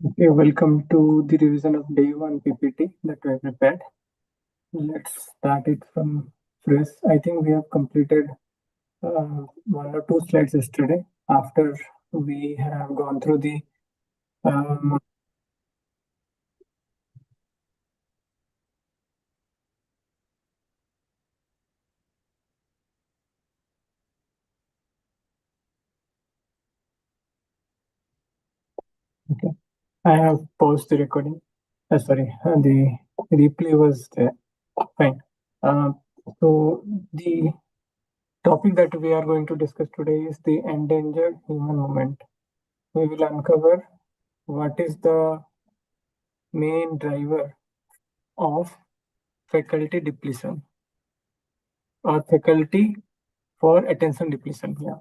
Okay, welcome to the revision of day one PPT that we prepared. Let's start it from first. I think we have completed one or two slides yesterday after we have gone through the um, okay. I have paused the recording. Sorry, the replay was there. Fine. Uh, so the topic that we are going to discuss today is the endangered human movement. We will uncover what is the main driver of faculty depletion or faculty for attention depletion. Yeah.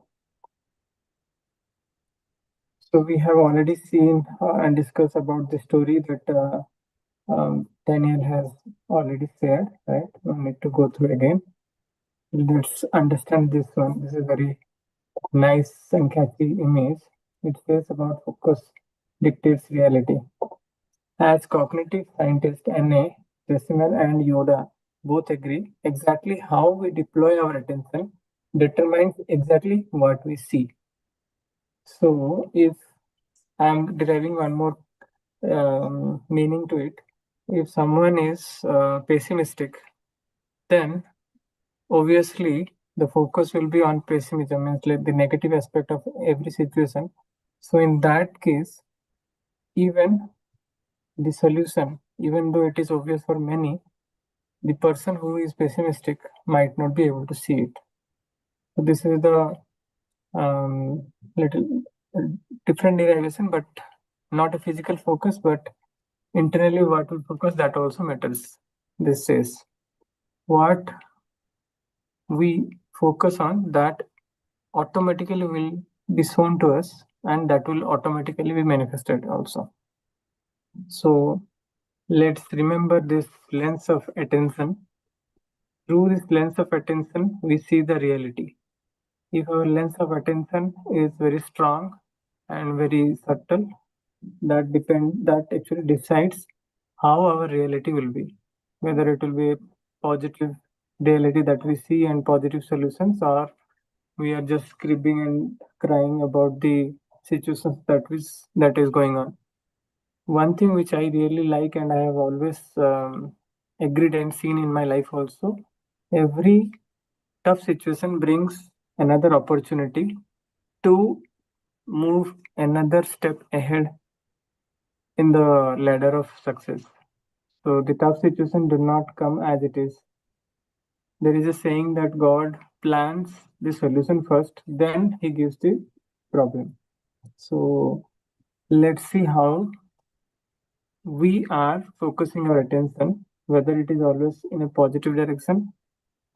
So we have already seen and discussed about the story that Daniel has already shared, right? No need to go through again. Let's understand this one. This is very nice and catchy image. It says about focus dictates reality. As cognitive scientist N.A. Decimal and Yoda both agree, exactly how we deploy our attention determines exactly what we see. So if I'm deriving one more meaning to it, if someone is pessimistic, then obviously the focus will be on pessimism, means like the negative aspect of every situation. So in that case, even the solution, even though it is obvious for many, the person who is pessimistic might not be able to see it. So this is the little different derivation, but not a physical focus, but internally what we focus, that also matters. This says what we focus on, that automatically will be shown to us, and that will automatically be manifested also. So let's remember this lens of attention. Through this lens of attention, we see the reality. If our lens of attention is very strong and very subtle, that actually decides how our reality will be, whether it will be a positive reality that we see and positive solutions, or we are just cribbing and crying about the situations that is going on. One thing which I really like, and I have always agreed and seen in my life also, every tough situation brings another opportunity to move another step ahead in the ladder of success. So the tough situation do not come as it is. There is a saying that God plans the solution first, then he gives the problem. So let's see how we are focusing our attention, whether it is always in a positive direction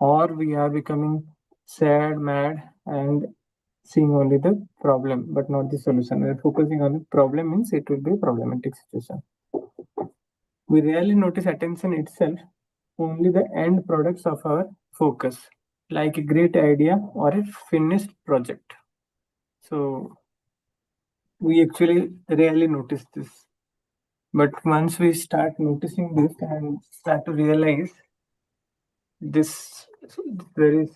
or we are becoming sad, mad, and seeing only the problem but not the solution. We are focusing on the problem means it will be a problematic situation. We rarely notice attention itself, only the end products of our focus, like a great idea or a finished project. So we actually rarely notice this. But once we start noticing this and start to realize this very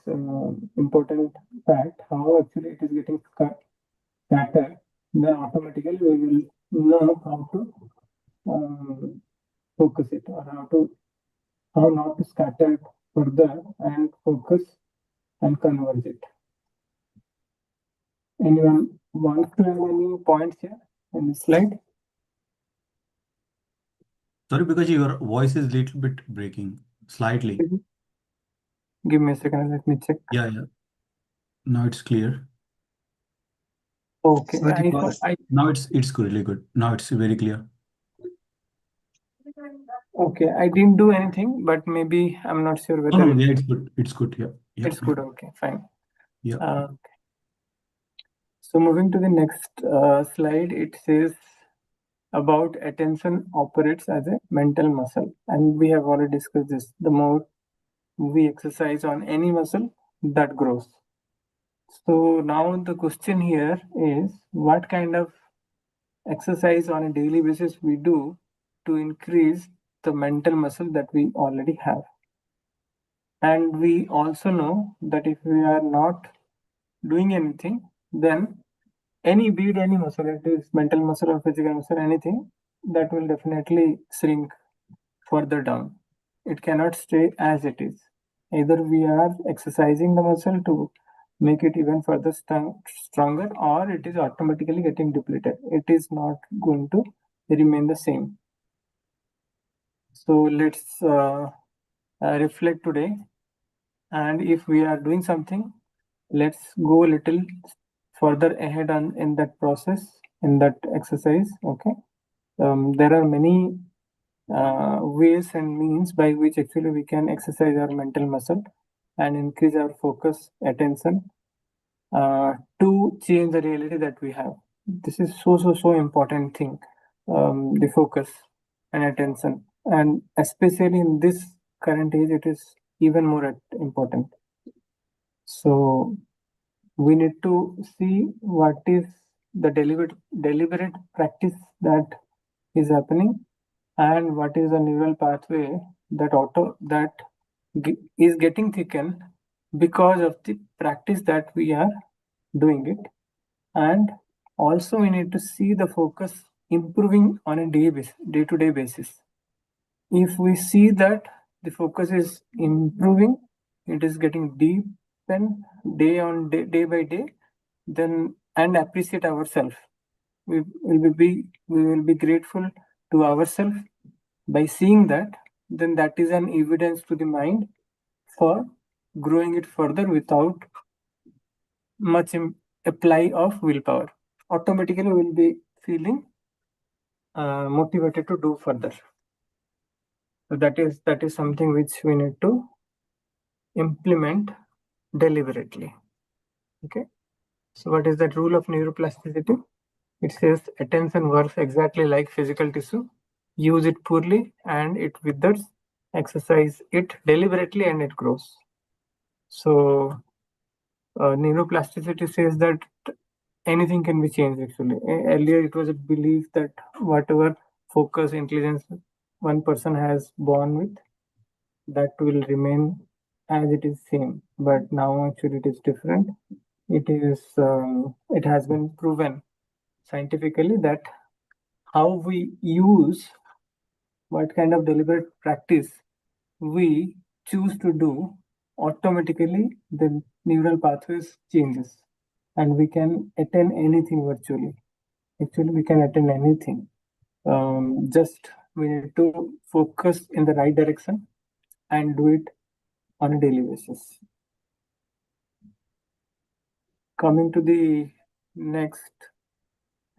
important fact, how actually it is getting scattered, then automatically we will know how to focus it, or how not to scatter it further and focus and converge it. Anyone wants to have any points here in this slide? Sorry, because your voice is a little bit breaking, slightly. Give me a second, let me check. Yeah. Now it's clear. Okay. Now it's really good. Now it's very clear. Okay, I didn't do anything, but maybe I'm not sure whether Oh, yeah, it's good. It's good. Yeah. It's good. Okay, fine. Yeah. So moving to the next slide, it says about attention operates as a mental muscle, and we have already discussed this. The more we exercise on any muscle, that grows. So now the question here is, what kind of exercise on a daily basis we do to increase the mental muscle that we already have. And we also know that if we are not doing anything, then be it any muscle, it is mental muscle or physical muscle, anything, that will definitely shrink further down. It cannot stay as it is. Either we are exercising the muscle to make it even further stronger, or it is automatically getting depleted. It is not going to remain the same. So let's reflect today, and if we are doing something, let's go a little further ahead on in that process, in that exercise. Okay, there are many ways and means by which actually we can exercise our mental muscle and increase our focus, attention, to change the reality that we have. This is so important thing, the focus and attention, and especially in this current age, it is even more important. So we need to see what is the deliberate practice that is happening, and what is the neural pathway that is getting thickened because of the practice that we are doing it. And also we need to see the focus improving on a day-to-day basis. If we see that the focus is improving, it is getting deep and day by day, then, and appreciate ourselves, we will be grateful to ourselves by seeing that, then that is an evidence to the mind for growing it further without much apply of willpower. Automatically we will be feeling motivated to do further. So that is something which we need to implement deliberately. Okay, so what is that rule of neuroplasticity? It says attention works exactly like physical tissue. Use it poorly and it withers. Exercise it deliberately and it grows. So neuroplasticity says that anything can be changed actually. Earlier it was a belief that whatever focus, intelligence one person has born with, that will remain as it is same. But now actually it is different. It has been proven scientifically that how we use, what kind of deliberate practice we choose to do, automatically the neural pathways changes and we can attain anything virtually. Actually, we can attain anything. Just we need to focus in the right direction and do it on a daily basis. Coming to the next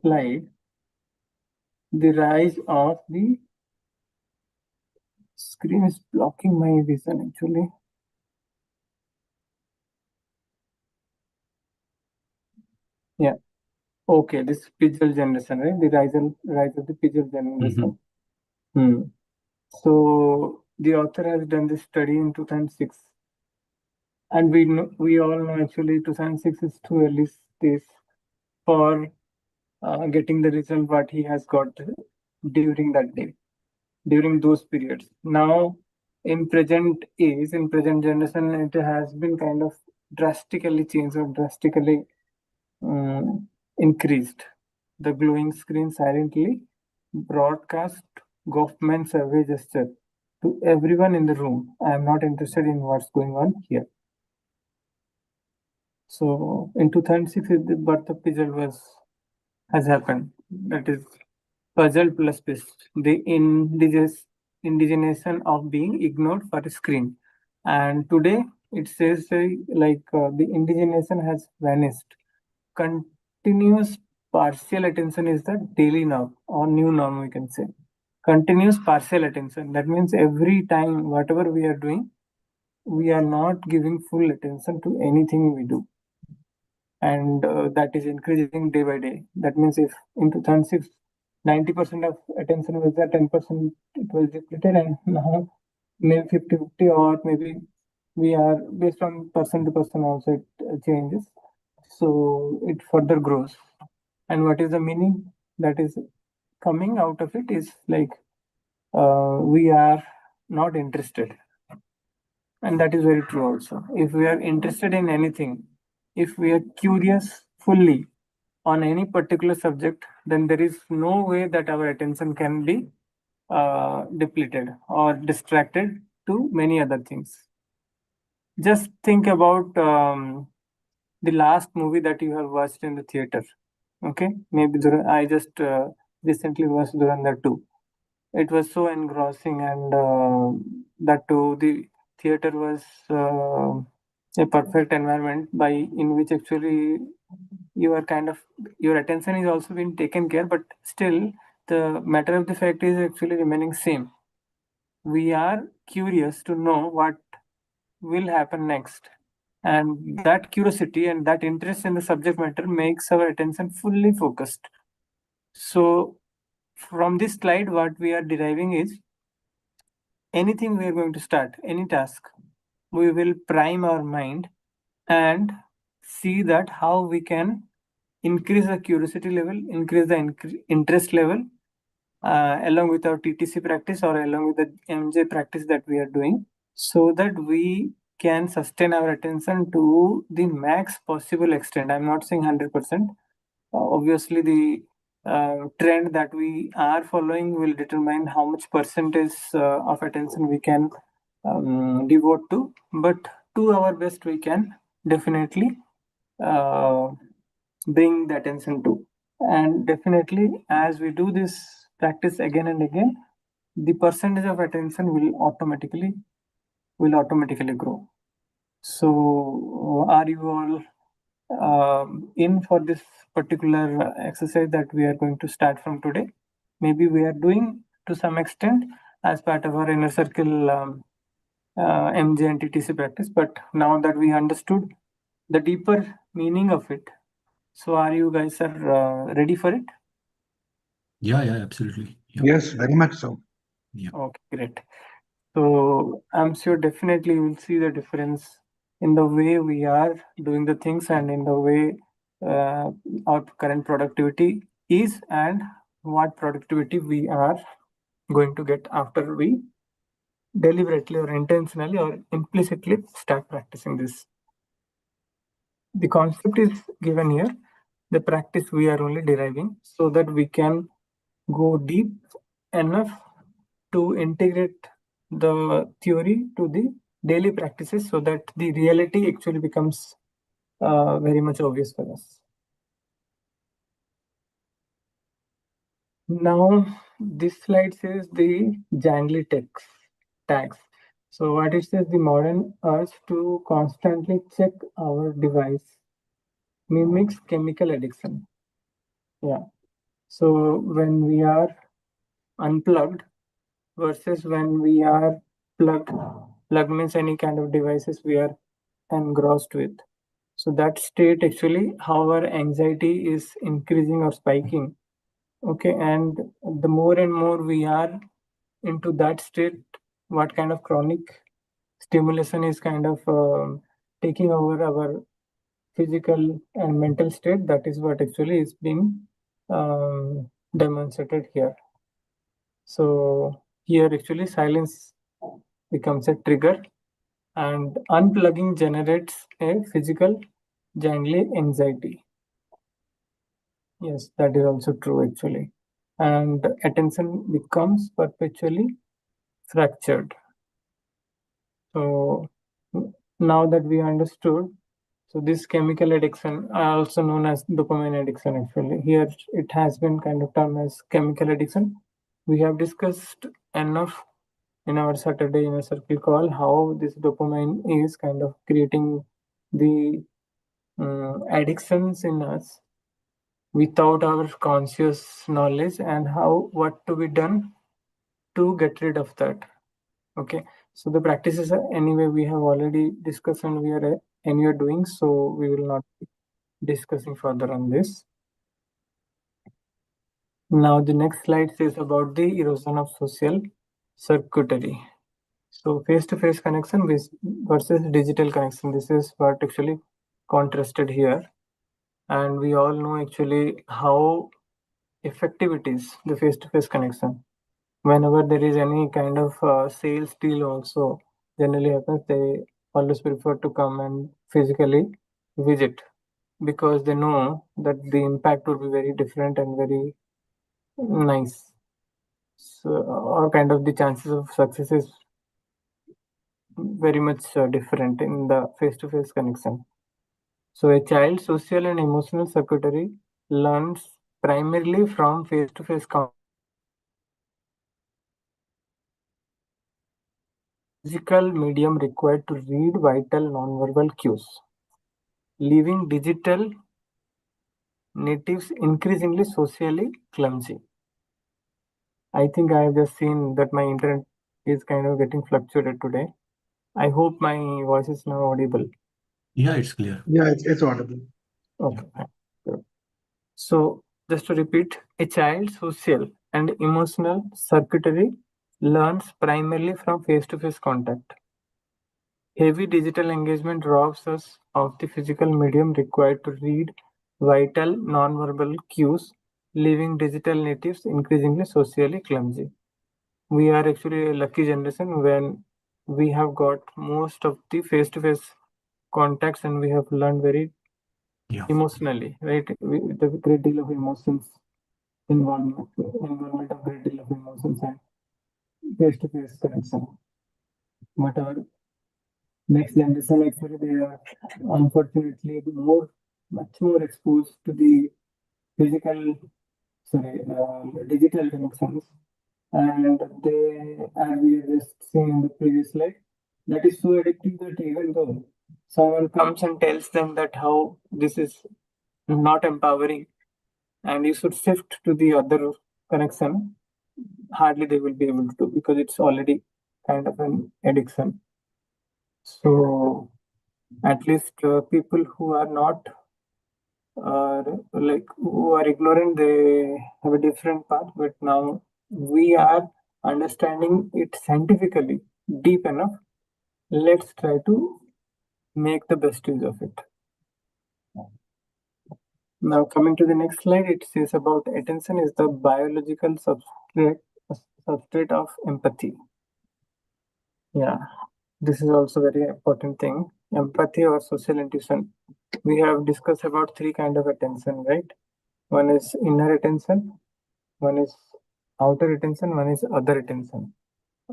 slide, the rise of the screen is blocking my vision actually. Yeah. Okay, this pigeon generation, right? The rise of the pigeon generation. So the author has done this study in 2006, and we all know actually 2006 is too early stage for getting the result what he has got during that day, during those periods. Now, in present generation, it has been kind of drastically changed or drastically increased. The glowing screen silently broadcast government survey gesture to everyone in the room. I am not interested in what's going on here. So in 2006, the birth of puzzle has happened. That is puzzle plus twist. The indigenation of being ignored for a screen. And today it says the indigenation has vanished. Continuous partial attention is the daily norm or new norm, we can say. Continuous partial attention. That means every time, whatever we are doing, we are not giving full attention to anything we do. And that is increasing day by day. That means if in 2006, 90% of attention was there, 10% it was depleted, and now maybe 50-50, or maybe we are based on person to person also it changes. So it further grows. And what is the meaning? that is coming out of it is like we are not interested. And that is very true also. If we are interested in anything, if we are curious fully on any particular subject, then there is no way that our attention can be depleted or distracted to many other things. Just think about the last movie that you have watched in the theater. Okay, maybe I just recently watched Durandar 2. It was so engrossing, and that too, the theater was a perfect environment by in which actually you are kind of your attention is also being taken care, but still the matter of the fact is actually remaining same. We are curious to know what will happen next, and that curiosity and that interest in the subject matter makes our attention fully focused. So from this slide, what we are deriving is anything we are going to start, any task, we will prime our mind and see that how we can increase the curiosity level, increase the interest level, along with our TTC practice or along with the MJ practice that we are doing, so that we can sustain our attention to the max possible extent. I'm not saying 100%. Obviously, the trend that we are following will determine how much percentage of attention we can devote to. But to our best, we can definitely uh, bring the attention to. And definitely, as we do this practice again and again, the percentage of attention will automatically grow. So, are you all in for this particular exercise that we are going to start from today? Maybe we are doing to some extent as part of our inner circle MJ and TTC practice, but now that we understood the deeper meaning of it, so are you guys are ready for it? Yeah, yeah, absolutely. Yeah, Yes, very much so. yeah. Okay, great. So I'm sure definitely you will see the difference in the way we are doing the things and in the way our current productivity is and what productivity we are going to get after we deliberately or intentionally or implicitly start practicing this. The concept is given here, the practice we are only deriving so that we can go deep enough to integrate the theory to the daily practices so that the reality actually becomes very much obvious for us. Now, this slide says the jangly text tags. So what it says, the modern urge to constantly check our device mimics chemical addiction. Yeah. So when we are unplugged versus when we are plugged, plug means any kind of devices we are engrossed with. So that state actually, how our anxiety is increasing or spiking. Okay, and the more and more we are into that state, what kind of chronic stimulation is kind of taking over our physical and mental state, that is what actually is being demonstrated here. So here actually silence becomes a trigger and unplugging generates a physical jangly anxiety. Yes, that is also true actually. And attention becomes perpetually fractured. So now that we understood, so this chemical addiction, also known as dopamine addiction, actually, here it has been kind of termed as chemical addiction. We have discussed enough in our Saturday Inner Circle call how this dopamine is kind of creating the addictions in us without our conscious knowledge and how what to be done to get rid of that. Okay, so the practices anyway we have already discussed and we are anyway doing, so we will not be discussing further on this. Now the next slide says about the erosion of social circuitry. So face-to-face connection versus digital connection, this is what actually contrasted here. And we all know actually how effective it is, the face-to-face connection. Whenever there is any kind of sales deal also generally happens, they always prefer to come and physically visit because they know that the impact would be very different and very nice. So, or kind of the chances of success is very much different in the face-to-face connection. So, a child's social and emotional circuitry learns primarily from face-to-face physical medium required to read vital nonverbal cues, leaving digital natives increasingly socially clumsy. I think I have just seen that my internet is kind of getting fluctuated today. I hope my voice is now audible. Yeah, it's clear. Yeah, it's audible. Yeah. Okay, fine. Good. So, just to repeat, a child's social and emotional circuitry learns primarily from face to face contact. Heavy digital engagement robs us of the physical medium required to read vital nonverbal cues, leaving digital natives increasingly socially clumsy. We are actually a lucky generation when we have got most of the face to face contacts and we have learned very Yeah. emotionally, right? With a great deal of emotions involvement of great deal of emotions and face to face connection. But our next generation actually they are unfortunately much more exposed to the physical digital connections, and they, as we have just seen in the previous slide, that is so addictive that even though someone comes and tells them that how this is not empowering and you should shift to the other connection, hardly they will be able to because it's already kind of an addiction. So at least people who are not like who are ignorant, they have a different path. But now we are understanding it scientifically deep enough. Let's try to make the best use of it. Now coming to the next slide, it says about attention is the biological substrate of empathy. Yeah, this is also very important thing. Empathy or social intuition. We have discussed about three kind of attention, right? One is inner attention, one is outer attention, one is other attention.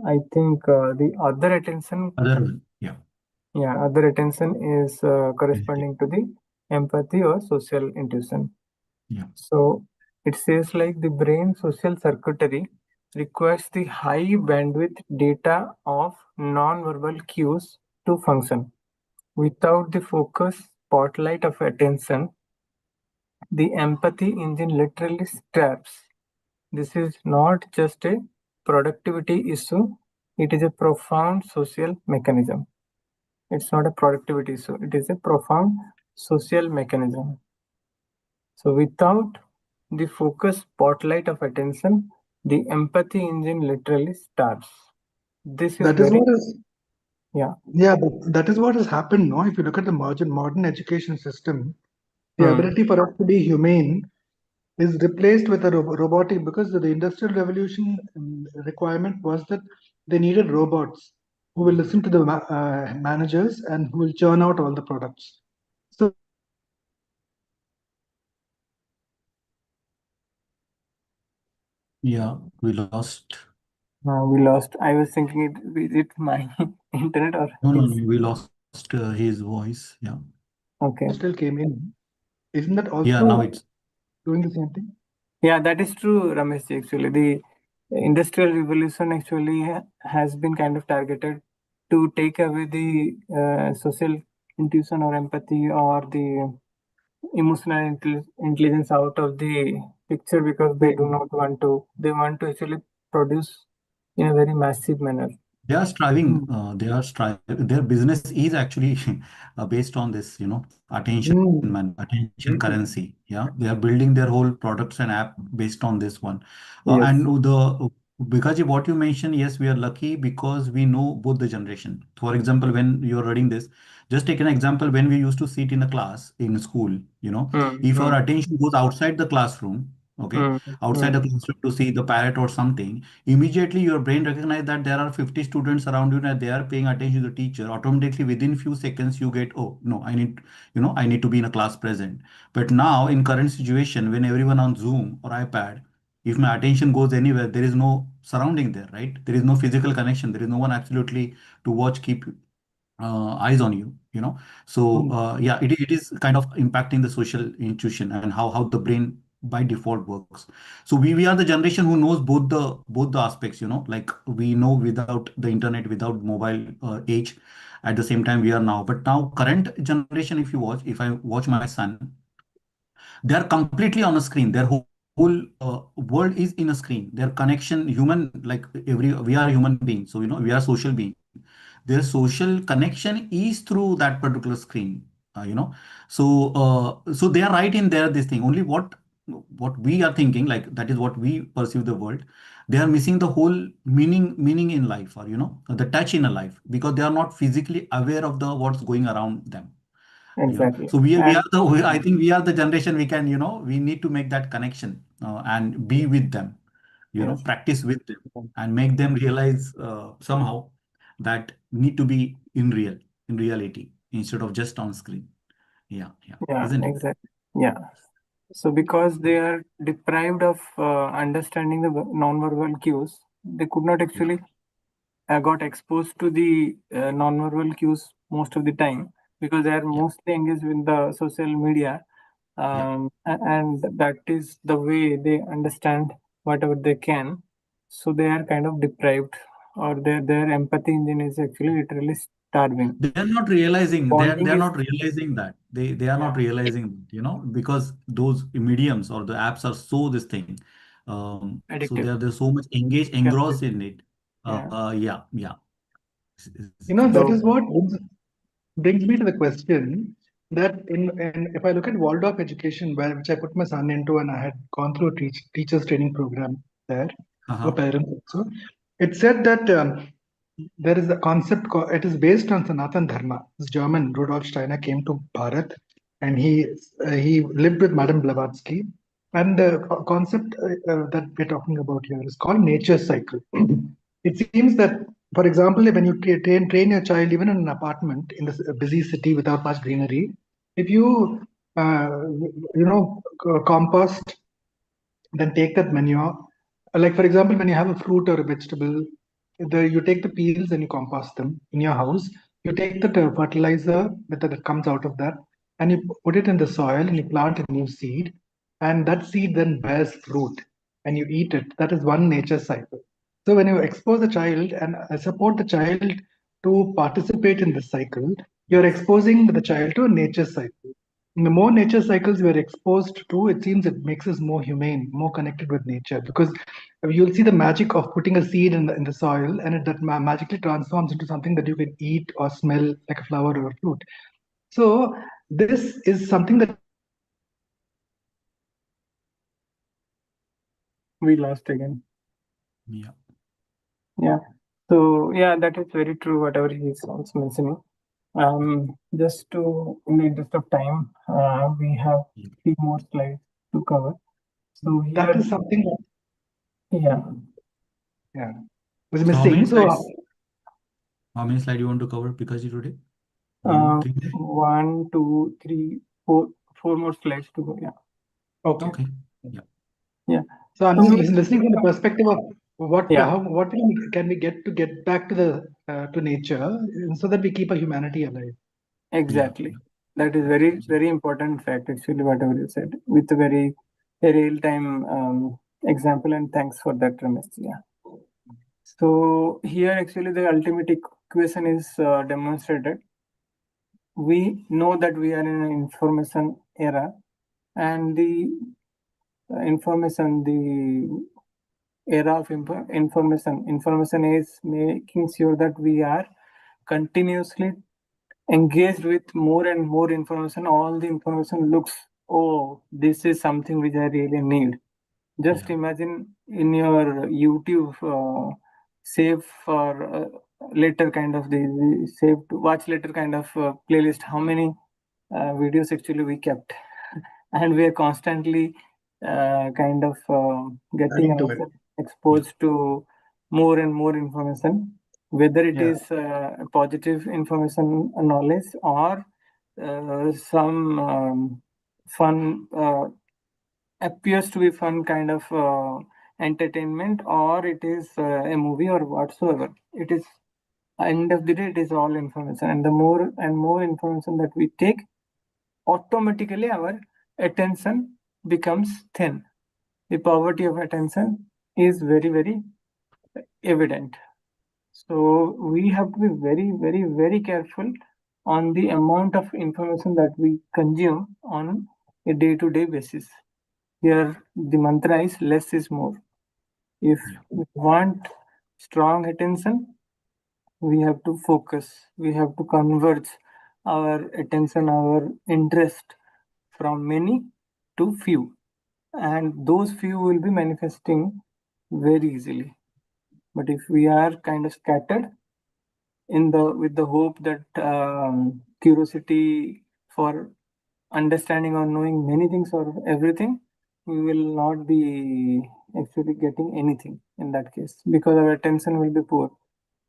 I think the other attention, Other, yeah. yeah, other attention is Basically. corresponding to the empathy or social intuition. Yeah. So it says like the brain social circuitry requires the high bandwidth data of non-verbal cues to function. Without the focus spotlight of attention, the empathy engine literally straps. This is not just a productivity issue, it is a profound social mechanism. It's not a productivity issue, it is a profound social mechanism. So, without the focus spotlight of attention, the empathy engine literally starts. This is That is very, what is yeah. yeah, but that is what has happened. No, if you look at the modern education system, the Hmm. ability for us to be humane is replaced with a robotic because the industrial revolution requirement was that they needed robots who will listen to the managers and who will churn out all the products. So Yeah, we lost. We lost. I was thinking, is it my internet or No, no, his? no. We lost his voice. Yeah. Okay. still came in. Isn't that Yeah, now also it's. doing the same thing? Yeah, that is true, Ramesh. Actually, the industrial revolution actually has been kind of targeted to take away the social intuition or empathy or the emotional intelligence out of the picture because they do not want to. They want to actually produce in a very massive manner. They are striving. Mm. They are striving. Their business is actually based on this, attention man, Hmm. attention Exactly. currency. Yeah, they are building their whole products and app based on this one. And Yes. because what you mentioned, yes, we are lucky because we know both the generation. For example, when you're reading this, just take an example when we used to sit in a class in school. Mm, If our mm. attention goes outside the classroom, okay, outside the classroom to see the parrot or something, immediately your brain recognize that there are 50 students around you and they are paying attention to the teacher. Automatically within few seconds you get, oh no, I need, I need to be in a class present. But now in current situation, when everyone on Zoom or iPad, if my attention goes anywhere, there is no surrounding there, right? There is no physical connection, there is no one absolutely to watch, keep eyes on you, so yeah, it is kind of impacting the social intuition and how the brain by default works. So we are the generation who knows both the aspects, like we know without the internet, without mobile age. At the same time we are now, but now current generation, if I watch my son, they are completely on a screen. Their whole world is in a screen. Their connection, human, like every we are human beings, so we are social beings. Their social connection is through that particular screen. So they are right in there. This thing only what we are thinking, like that is what we perceive the world. They are missing the whole meaning in life, or the touch in a life, because they are not physically aware of the what's going around them. Exactly. So we And are I think we are the generation, we can, we need to make that connection, and be with them, yes, practice with them, and make them realize somehow that need to be in reality instead of just on screen. Yeah, yeah, yeah, isn't it? exactly. Yeah. So because they are deprived of understanding the non-verbal cues, they could not Yeah, actually got exposed to the non-verbal cues most of the time, because they are yeah, mostly engaged with the social media, yeah. and that is the way they understand whatever they can. So they are kind of deprived, or their empathy engine is actually literally starving. They are not realizing, they Bonding are is, not realizing that they are yeah, not realizing that, because those mediums or the apps are so this thing, so addictive. they're so much engaged, You can say. engrossed in it. Yeah. Yeah, yeah. That So is what brings me to the question that in if I look at Waldorf education, which I put my son into, and I had gone through a teachers training program there for Uh-huh. parents also, it said that there is a concept it is based on Sanatan Dharma. This German Rudolf Steiner came to Bharat, and he lived with Madame Blavatsky, and the concept that we're talking about here is called nature cycle. It seems that, for example, when you train your child, even in an apartment in a busy city without much greenery, if you compost, then take that manure. Like for example, when you have a fruit or a vegetable, you take the peels and you compost them in your house. You take the fertilizer that comes out of that, and you put it in the soil, and you plant a new seed, and that seed then bears fruit, and you eat it. That is one nature cycle. So when you expose the child and support the child to participate in this cycle, you're exposing the child to a nature cycle. The more nature cycles we are exposed to, it seems it makes us more humane, more connected with nature. Because you'll see the magic of putting a seed in the soil, and that magically transforms into something that you can eat or smell like a flower or a fruit. So this is something that we lost again. Yeah. Yeah. So yeah, that is very true. Whatever he is also mentioning. Just to, in the interest of time, we have Yeah. 3 more slides to cover. So that here, is something that yeah, yeah was So missing. So how many slide you want to cover, Pikaji, today? uh, 3 more? 1, 2, 3, 4, 4 more slides to go. Yeah, okay. Okay. Yeah. yeah. So I'm So just listening from the perspective of yeah, what can we get back to the to nature, so that we keep our humanity alive. Yeah. exactly. That is very important fact. Actually, whatever you said, with a real time example, and thanks for that, Ramesh. Yeah. So here actually the ultimate equation is demonstrated. We know that we are in an information era, and the information, the era of information is making sure that we are continuously engaged with more and more information. All the information looks, oh, this is something which I really need. Just Yeah. imagine in your YouTube save for later kind of the save to watch later kind of playlist, how many videos actually we kept, and we are constantly kind of getting Adding to it. ourselves exposed to more and more information, whether it Yeah. is positive information knowledge or some fun appears to be fun kind of entertainment, or it is a movie or whatsoever. It is end of the day, it is all information, and the more and more information that we take, automatically our attention becomes thin. The poverty of attention is very, very evident. So we have to be very, very, very careful on the amount of information that we consume on a day-to-day basis. Here, the mantra is less is more. If Yeah. we want strong attention, we have to focus. We have to converge our attention, our interest from many to few, and those few will be manifesting very easily. But if we are kind of scattered in the with the hope that curiosity for understanding or knowing many things or everything, we will not be actually getting anything in that case, because our attention will be poor.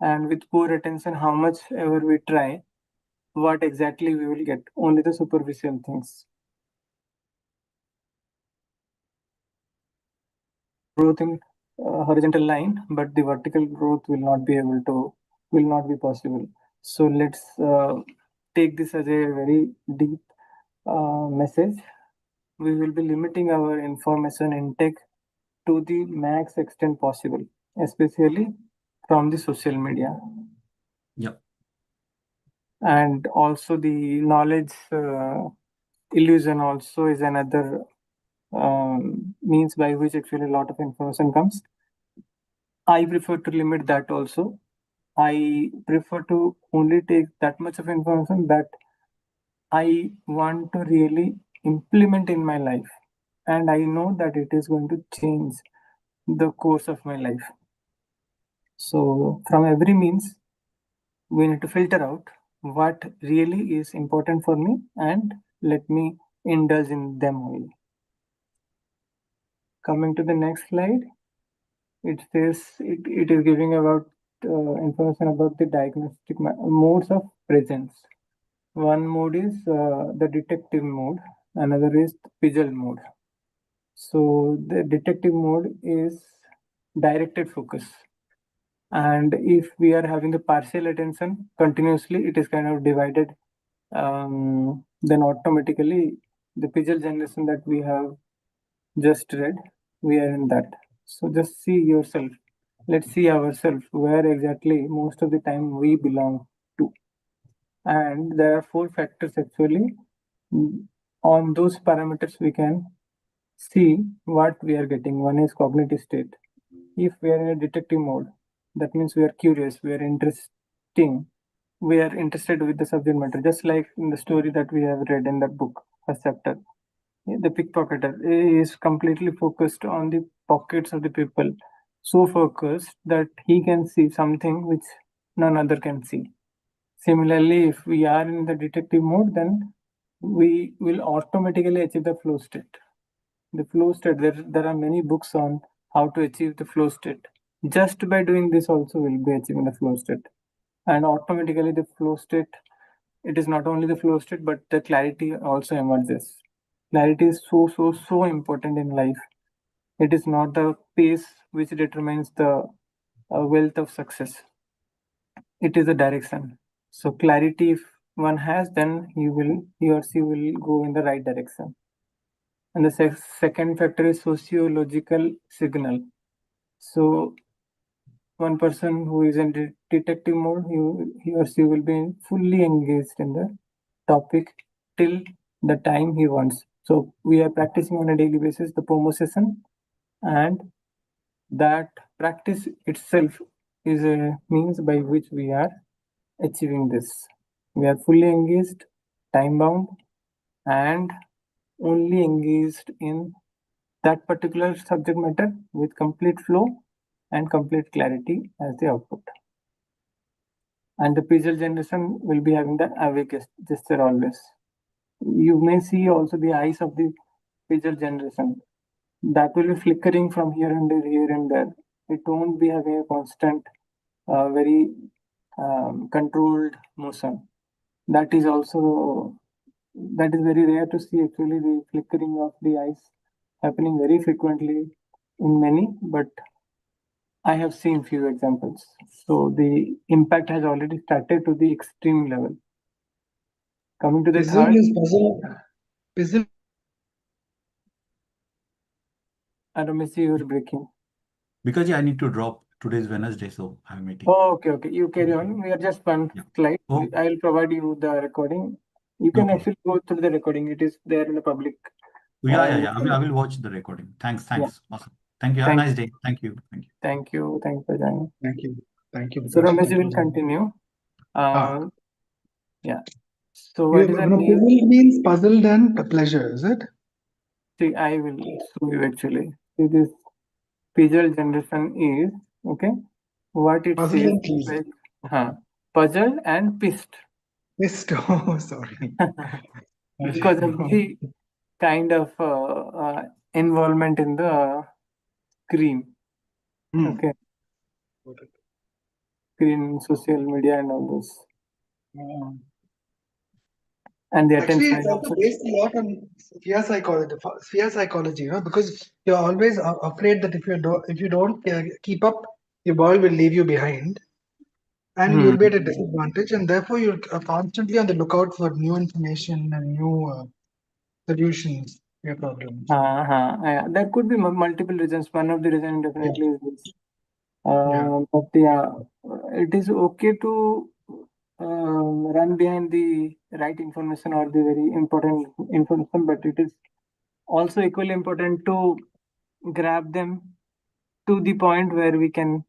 And with poor attention, how much ever we try, what exactly we will get? Only the superficial things. Growth in horizontal line, but the vertical growth will not be able to, will not be possible. So let's take this as a very deep message. We will be limiting our information intake to the max extent possible, especially from the social media. Yeah. And also the knowledge illusion also is another means by which actually a lot of information comes. I prefer to limit that also. I prefer to only take that much of information that I want to really implement in my life, and I know that it is going to change the course of my life. So, from every means, we need to filter out what really is important for me and let me indulge in them only. Coming to the next slide, it says it is giving about information about the diagnostic modes of presence. One mode is the detective mode, another is the visual mode. So the detective mode is directed focus. And if we are having a partial attention continuously, it is kind of divided. Then automatically the visual generation that we have just read, we are in that. So just see yourself. Let's see ourselves where exactly most of the time we belong to. And there are four factors actually. On those parameters, we can see what we are getting. One is cognitive state. If we are in a detective mode, that means we are curious, we are interesting, we are interested with the subject matter, just like in the story that we have read in that book, first chapter. The pickpocketer is completely focused on the pockets of the people, so focused that he can see something which none other can see. Similarly, if we are in the detective mode, then we will automatically achieve the flow state. The flow state, there are many books on how to achieve the flow state. Just by doing this also we'll be achieving the flow state. And automatically the flow state, it is not only the flow state, but the clarity also emerges. Clarity is so important in life. It is not the pace which determines the wealth of success. It is a direction. So clarity, if one has, then he or she will go in the right direction. And the second factor is sociological signal. So one person who is in detective mode, he or she will be fully engaged in the topic till the time he wants. So we are practicing on a daily basis the POMO session, and that practice itself is a means by which we are achieving this. We are fully engaged, time bound, and only engaged in that particular subject matter with complete flow and complete clarity as the output. And the visual generation will be having the awake gesture always. You may see also the eyes of the visual generation. that will be flickering from here and there, here and there. It won't be having a constant, very controlled motion. That is also, that is very rare to see actually, the flickering of the eyes happening very frequently in many, but I have seen few examples. So the impact has already started to the extreme level. Coming to the Pizzle third, is puzzle. Pizzle. I don't miss you, you're breaking. Because I need to drop. Today's Wednesday, so I'm meeting. Oh, okay. You carry on. We are just one Yeah. slide. Oh, I'll provide you the recording. You no can problem. actually go through the recording. It is there in the public. Yeah. I will watch the recording. Thanks. Yeah. Awesome. Thank you. Have a Thank nice day. Thank you. Thank you. Thanks for joining. Thank you. Thank you, So Prakash. Ramesh Thank will you. continue. Ah. Yeah. So what is a new? Pizzle means puzzled and pleasure, is it? See, I will show you actually. See, this visual generation is okay. What it Puzzled says and pleased. like, puzzled and pissed. Pissed. Oh, sorry. Because of the kind of involvement in the screen. Okay. Screen, social media, and all those. And the Actually, attention it's is also also. based a lot on sphere psychology, because you're always afraid that if you don't keep up, your ball will leave you behind, and you'll be at a disadvantage, and therefore you're constantly on the lookout for new information and new solutions to your problems. Yeah, there could be multiple reasons. One of the reasons definitely is this. Yeah. But yeah, it is okay to run behind the right information or the very important information, but it is also equally important to grab them to the point where we can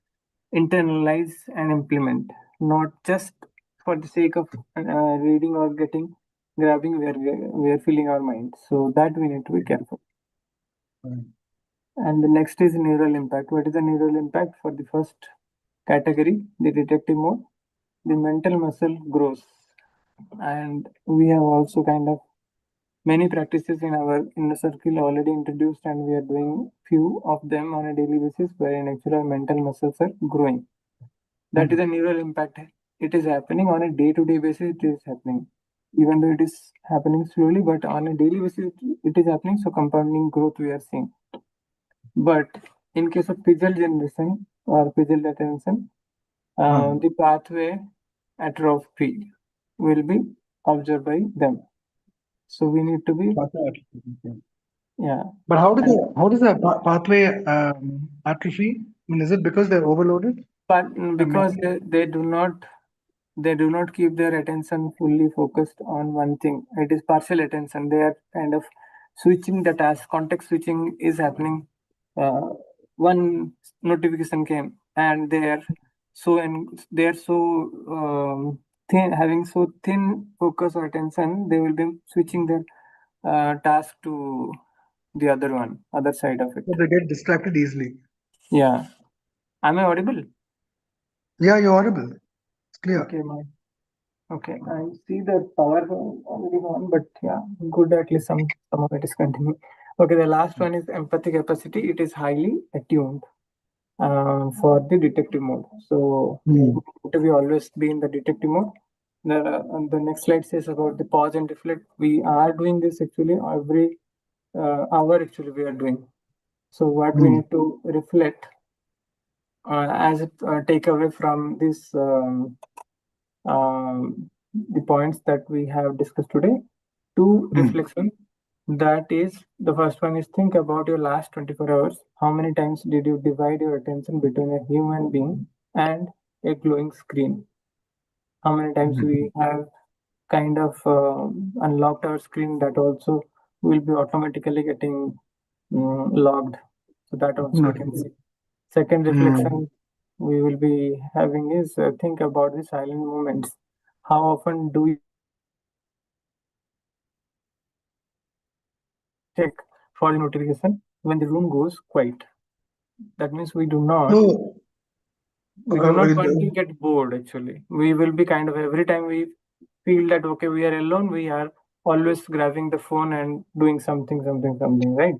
internalize and implement, not just for the sake of reading or grabbing where we are filling our mind. So that we need to be careful. And the next is neural impact. What is the neural impact? For the first category, the detective mode, the mental muscle grows. And we have also kind of many practices in our inner circle already introduced, and we are doing few of them on a daily basis, wherein actually our mental muscles are growing. That is a neural impact. It is happening on a day-to-day basis. It is happening, even though it is happening slowly, but on a daily basis it is happening. So compounding growth we are seeing. But in case of visual generation or visual attention, the pathway atrophy will be observed by them. So we need to be, yeah. But how does the pathway atrophy? I mean, is it because they're overloaded? But because they do not keep their attention fully focused on one thing. It is partial attention. They are kind of switching the task. Context switching is happening. One notification came, and they are so thin, having so thin focus or attention. They will be switching their task to the other side of it. So they get distracted easily. Yeah. Am I audible? Yeah, you're audible. It's clear. Okay, I see the power already on, but yeah, good, at least some of it is continuing. Okay, the last one is empathy capacity. It is highly attuned for the detective mode. So we always be in the detective mode. The next slide says about the pause and reflect. We are doing this actually every hour. Actually, we are doing. So what we need to reflect as a takeaway from this. The points that we have discussed today. Two reflection. That is, the first one is think about your last 24 hours. How many times did you divide your attention between a human being and a glowing screen? How many times we have kind of unlocked our screen, that also will be automatically getting logged. So that also we can see. Second reflection we will be having is think about the silent moments. How often do you check for the notification when the room goes quiet? That means we do not want to get bored. Actually, we will be kind of, every time we feel that okay, we are alone, we are always grabbing the phone and doing something, right?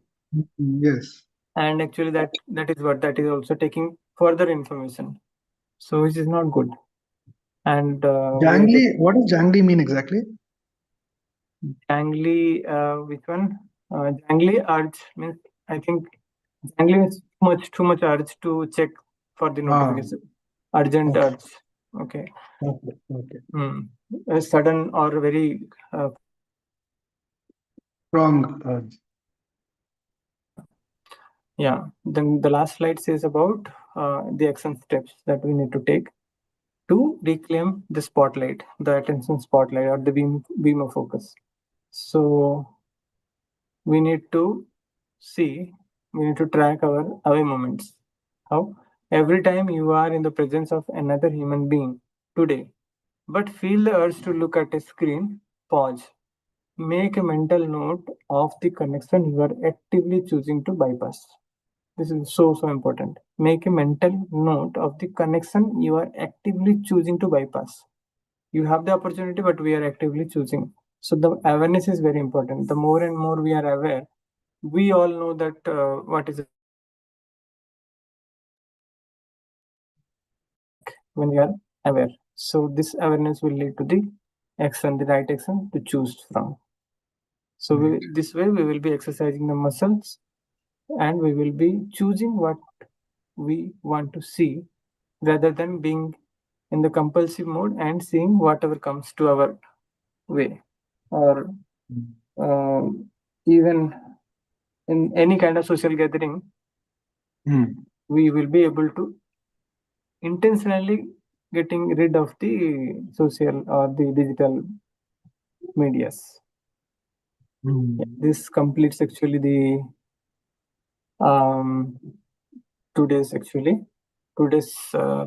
Yes. And actually that is also taking further information, so which is not good. And we are Jangly, what does jangly mean exactly? jangly, which one? Jangly urge means, I think jangly is too much urge to check for the Ah, notification. Urgent okay, urge. Okay. okay, okay. A sudden or very Strong urge. yeah. Then the last slide says about the action steps that we need to take to reclaim the spotlight, the attention spotlight, or the beam of focus. So we need to we need to track our away moments. How? Every time you are in the presence of another human being today, but feel the urge to look at a screen, pause. Make a mental note of the connection you are actively choosing to bypass. This is so important. Make a mental note of the connection you are actively choosing to bypass. You have the opportunity, but we are actively choosing. So the awareness is very important. The more and more we are aware, we all know that what is when we are aware. So this awareness will lead to the action, the right action to choose from. So this way we will be exercising the muscles, and we will be choosing what we want to see rather than being in the compulsive mode and seeing whatever comes to our way, or even in any kind of social gathering, we will be able to intentionally getting rid of the social or the digital medias. This completes actually the um, today's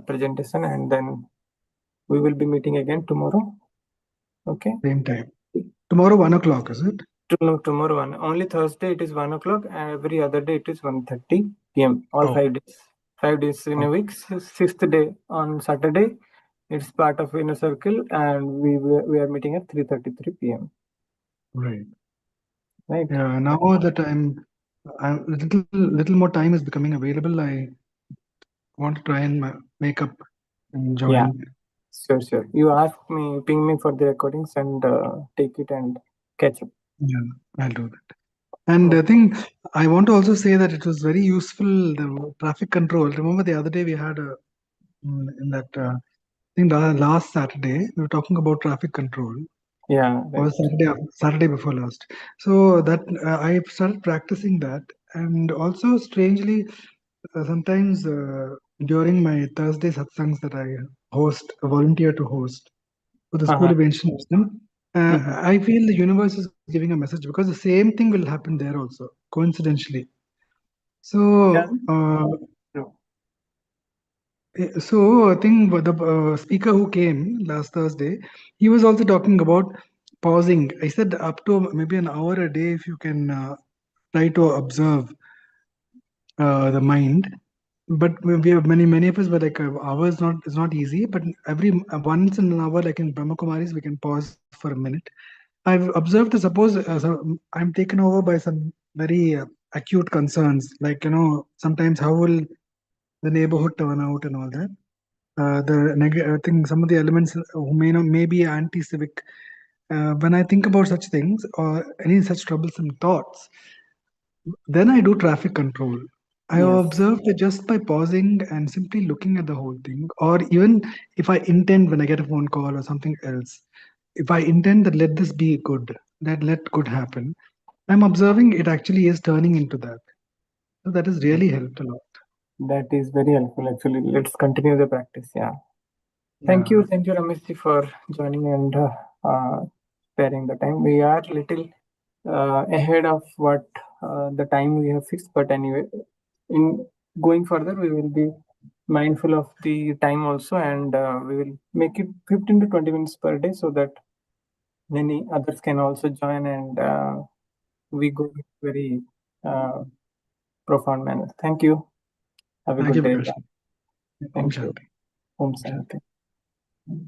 presentation, and then we will be meeting again tomorrow. Okay. Same time. Tomorrow, 1 o'clock, is it? Tomorrow one. Only Thursday it is 1 o'clock, and every other day it is 1:30 p.m. All Oh. 5 days. 5 days in a week. Sixth day on Saturday, it's part of inner circle, and we are meeting at 3:33 p.m. Right. Right. Yeah. Now that I'm little more time is becoming available, I want to try and make up and Yeah. join. Sure. You ask me, ping me for the recordings, and take it and catch up. Yeah, I'll do that. And I think I want to also say that it was very useful, the traffic control. Remember the other day we had in that I think last Saturday we were talking about traffic control. Yeah. Or Right. Saturday before last. So that I started practicing that, and also strangely, sometimes during my Thursday satsangs that I volunteer to host for the school Uh-huh. of ancient wisdom, I feel the universe is giving a message because the same thing will happen there also, coincidentally. Yeah. So, True. so I think the speaker who came last Thursday, he was also talking about pausing. I said up to maybe an hour a day if you can try to observe the mind. But we have many of us, but like hours not is not easy. But every once in an hour, like in Brahma Kumaris, we can pause for a minute. I've observed. Suppose I'm taken over by some very acute concerns, like sometimes how will the neighborhood turn out and all that. I think some of the elements who may be anti-civic. When I think about such things or any such troublesome thoughts, then I do traffic control. I have Yes. observed that just by pausing and simply looking at the whole thing, or even if I intend when I get a phone call or something else, if I intend that let this be good, that let good happen, I'm observing it actually is turning into that. So that has really helped a lot. That is very helpful actually. Let's continue the practice. Yeah. Thank Yeah. you, Rameshji, for joining and sparing the time. We are little ahead of what the time we have fixed, but anyway, in going further, we will be mindful of the time also, and we will make it 15 to 20 minutes per day so that many others can also join, and we go in very uh, profound manner. Thank you. Have a Thank you, good day. Vikas. Om Thank you. Shanti. Om Om Shanti. Shanti.